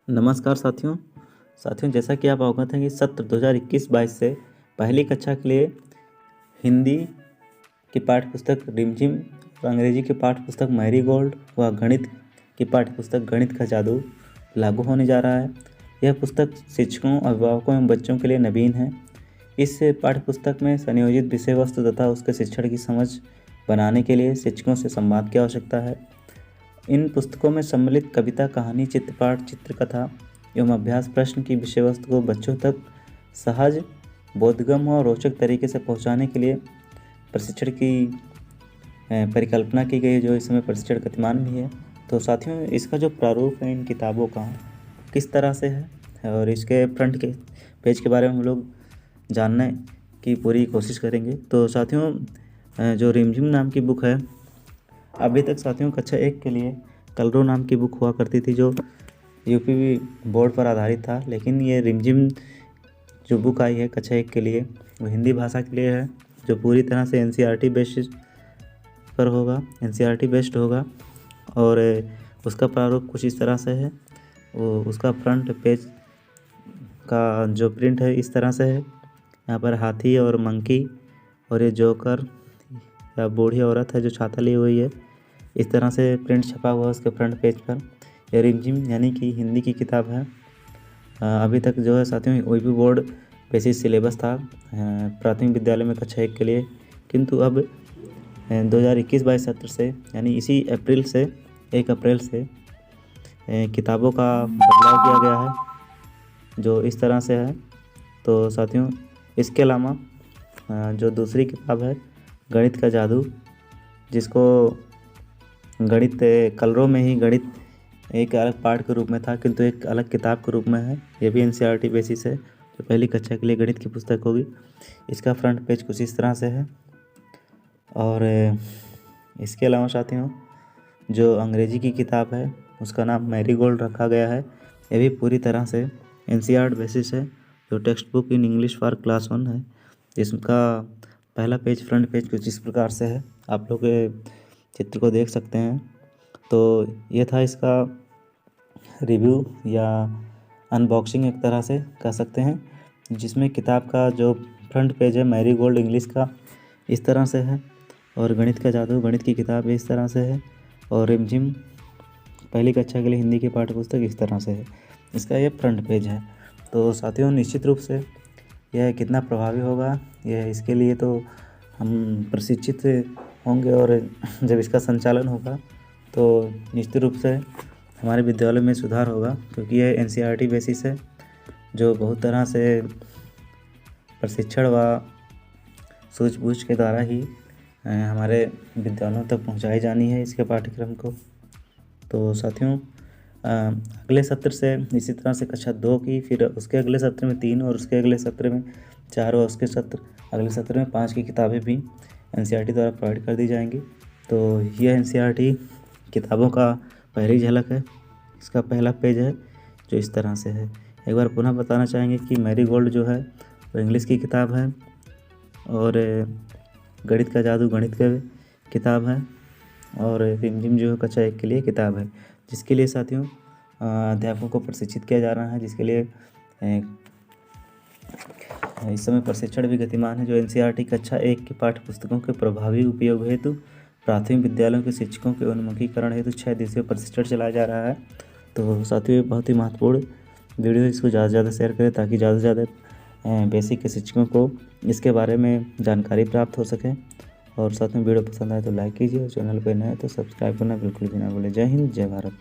नमस्कार साथियों। जैसा कि आप अवगत हैं कि सत्र 2021-22 से पहली कक्षा के लिए हिंदी की पाठ्यपुस्तक रिमझिम और अंग्रेजी की पाठ्यपुस्तक मैरीगोल्ड व गणित की पाठ्यपुस्तक गणित का जादू लागू होने जा रहा है। यह पुस्तक शिक्षकों, अभिभावकों एवं बच्चों के लिए नवीन है। इस पाठ्यपुस्तक में संयोजित विषय वस्तु तथा उसके शिक्षण की समझ बनाने के लिए शिक्षकों से संवाद की आवश्यकता है। इन पुस्तकों में सम्मिलित कविता, कहानी, चित्रपाठ, चित्रकथा एवं अभ्यास प्रश्न की विषय वस्तु को बच्चों तक सहज, बोधगम्य और रोचक तरीके से पहुंचाने के लिए प्रशिक्षण की परिकल्पना की गई है, जो इस समय प्रशिक्षण गतिमान भी है। तो साथियों, इसका जो प्रारूप है इन किताबों का किस तरह से है और इसके फ्रंट के पेज के बारे में हम लोग जानने की पूरी कोशिश करेंगे। तो साथियों, जो रिमझिम नाम की बुक है, अभी तक साथियों कक्षा 1 के लिए कलरो नाम की बुक हुआ करती थी, जो यूपी बोर्ड पर आधारित था। लेकिन ये रिमझिम जो बुक आई है कक्षा 1 के लिए, वो हिंदी भाषा के लिए है, जो पूरी तरह से एनसीईआरटी बेसिस पर होगा, एनसीईआरटी बेस्ड होगा। और उसका प्रारूप कुछ इस तरह से है। वो उसका फ्रंट पेज का जो प्रिंट है इस तरह से है। यहाँ पर हाथी और मंकी और ये जोकर या बूढ़ी औरत है जो छाता ली हुई है, इस तरह से प्रिंट छपा हुआ है उसके फ्रंट पेज पर। यह रिमझिम यानी कि हिंदी की किताब है। अभी तक जो है साथियों यूपी बोर्ड बेसिस सिलेबस था प्राथमिक विद्यालय में कक्षा 1 के लिए, किंतु अब 2021-22 सत्र से यानी इसी अप्रैल से 1 अप्रैल से किताबों का बदलाव किया गया है, जो इस तरह से है। तो साथियों, इसके अलावा जो दूसरी किताब है गणित का जादू, जिसको गणित कलरों में ही गणित एक अलग पाठ के रूप में था, किंतु एक अलग किताब के रूप में है। ये भी एनसीईआरटी बेसिस है, जो पहली कक्षा के लिए गणित की पुस्तक होगी। इसका फ्रंट पेज कुछ इस तरह से है। और इसके अलावा साथियों, जो अंग्रेजी की किताब है उसका नाम मैरीगोल्ड रखा गया है। ये भी पूरी तरह से एनसीईआरटी बेसिस है, जो text book in English for class 1 है। इसका पहला पेज, फ्रंट पेज कुछ इस प्रकार से है। आप लोग चित्र को देख सकते हैं। तो ये था इसका रिव्यू या अनबॉक्सिंग एक तरह से कह सकते हैं, जिसमें किताब का जो फ्रंट पेज है मैरीगोल्ड इंग्लिश का इस तरह से है, और गणित का जादू गणित की किताब इस तरह से है, और रिमझिम पहली कक्षा के लिए हिंदी की पाठ्यपुस्तक इस तरह से है। इसका ये फ्रंट पेज है। तो साथियों, निश्चित रूप से यह कितना प्रभावी होगा, यह इसके लिए तो हम प्रशिक्षित होंगे, और जब इसका संचालन होगा तो निश्चित रूप से हमारे विद्यालय में सुधार होगा, क्योंकि यह एनसीईआरटी बेसिस है, जो बहुत तरह से प्रशिक्षण व सूझबूझ के द्वारा ही हमारे विद्यालयों तक पहुंचाई जानी है इसके पाठ्यक्रम को। तो साथियों, अगले सत्र से इसी तरह से कक्षा 2 की, फिर उसके अगले सत्र में 3 और उसके अगले सत्र में 4 और उसके अगले सत्र में 5 की किताबें भी एनसीईआरटी द्वारा प्रोवाइड कर दी जाएंगी। तो यह एनसीईआरटी किताबों का पहली झलक है। इसका पहला पेज है जो इस तरह से है। एक बार पुनः बताना चाहेंगे कि मैरीगोल्ड जो है वो इंग्लिश की किताब है, और गणित का जादू गणित की किताब है, और रिमझिम जो है कक्षा 1 के लिए किताब है, जिसके लिए साथियों अध्यापकों को प्रशिक्षित किया जा रहा है, जिसके लिए इस समय प्रशिक्षण भी गतिमान है। जो एनसीईआरटी कक्षा 1 की पाठ्यपुस्तकों के प्रभावी उपयोग हेतु प्राथमिक विद्यालयों के शिक्षकों के उन्मुखीकरण हेतु 6 दिवसीय प्रशिक्षण चलाया जा रहा है। तो साथियों, ये बहुत ही महत्वपूर्ण वीडियो, इसको ज़्यादा से ज़्यादा शेयर करें ताकि ज़्यादा से ज़्यादा बेसिक के शिक्षकों को इसके बारे में जानकारी प्राप्त हो सके। और साथ में वीडियो पसंद आए तो लाइक कीजिए, और चैनल पर नए तो सब्सक्राइब करना बिल्कुल भी ना भूलें। जय हिंद, जय भारत।